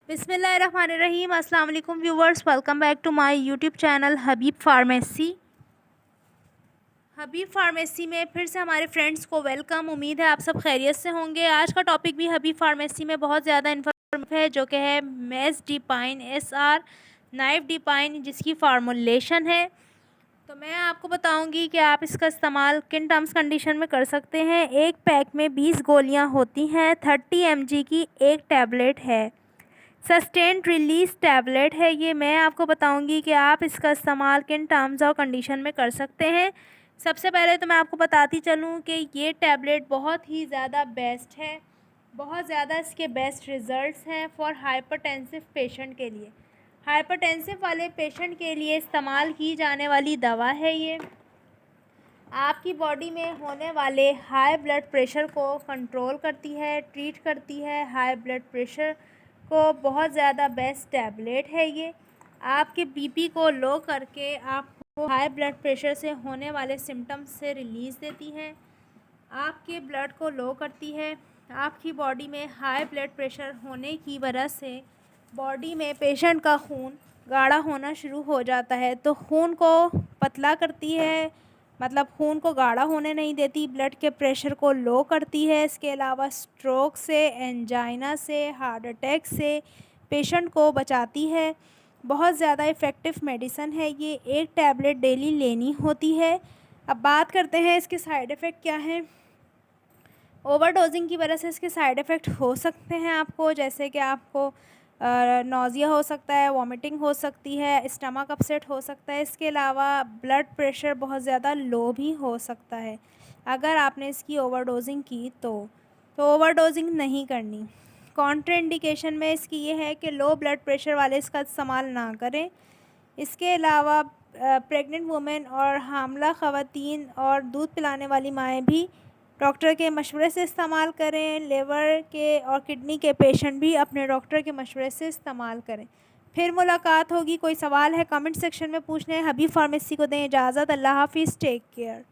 बिस्मिल्लाहिर्रहमानिर्रहीम। अस्सलाम वालेकुम viewers, welcome back to my YouTube channel Habib pharmacy. Habib pharmacy में फिर से हमारे फ्रेंड्स को वेलकम। उम्मीद है आप सब खैरियत से होंगे। आज का टॉपिक भी हबीब फार्मेसी में बहुत ज़्यादा इन्फॉर्मेटिव है, जो कि है मेस डिपाइन SR नाइफ डिपाइन, जिसकी फार्मूलेशन है। तो मैं आपको बताऊंगी कि आप इसका इस्तेमाल किन टर्म्स कंडीशन में कर सकते हैं। एक पैक में 20 गोलियां होती हैं, 30 mg की एक टैबलेट है, सस्टेंड रिलीज टैबलेट है ये। मैं आपको बताऊंगी कि आप इसका इस्तेमाल किन टर्म्स और कंडीशन में कर सकते हैं। सबसे पहले तो मैं आपको बताती चलूँ कि ये टैबलेट बहुत ही ज़्यादा बेस्ट है, बहुत ज़्यादा इसके बेस्ट रिज़ल्ट्स हैं फॉर हाइपरटेंसिव पेशेंट के लिए। हाइपरटेंसिव वाले पेशेंट के लिए इस्तेमाल की जाने वाली दवा है ये। आपकी बॉडी में होने वाले हाई ब्लड प्रेशर को कंट्रोल करती है, ट्रीट करती है। हाई ब्लड प्रेशर को बहुत ज़्यादा बेस्ट टैबलेट है ये। आपके बीपी को लो करके आपको हाई ब्लड प्रेशर से होने वाले सिम्टम्स से रिलीज़ देती है, आपके ब्लड को लो करती है। आपकी बॉडी में हाई ब्लड प्रेशर होने की वजह से बॉडी में पेशेंट का खून गाढ़ा होना शुरू हो जाता है, तो खून को पतला करती है, मतलब खून को गाढ़ा होने नहीं देती, ब्लड के प्रेशर को लो करती है। इसके अलावा स्ट्रोक से, एंजाइना से, हार्ट अटैक से पेशेंट को बचाती है। बहुत ज़्यादा इफ़ेक्टिव मेडिसिन है ये। एक टैबलेट डेली लेनी होती है। अब बात करते हैं इसके साइड इफ़ेक्ट क्या हैं। ओवरडोजिंग की वजह से इसके साइड इफ़ेक्ट हो सकते हैं आपको, जैसे कि आपको नौज़िया हो सकता है, वॉमिटिंग हो सकती है, स्टमक अपसेट हो सकता है। इसके अलावा ब्लड प्रेशर बहुत ज़्यादा लो भी हो सकता है अगर आपने इसकी ओवरडोजिंग की तो ओवरडोजिंग नहीं करनी। कॉन्ट्राइंडिकेशन में इसकी ये है कि लो ब्लड प्रेशर वाले इसका इस्तेमाल ना करें। इसके अलावा प्रेग्नेंट वुमेन और हामला ख़वातीन और दूध पिलाने वाली माएँ भी डॉक्टर के मशवरे से इस्तेमाल करें। लिवर के और किडनी के पेशेंट भी अपने डॉक्टर के मशवरे से इस्तेमाल करें। फिर मुलाकात होगी। कोई सवाल है कमेंट सेक्शन में पूछने। हबीब फार्मेसी को दें इजाज़त। अल्लाह हाफिज़, टेक केयर।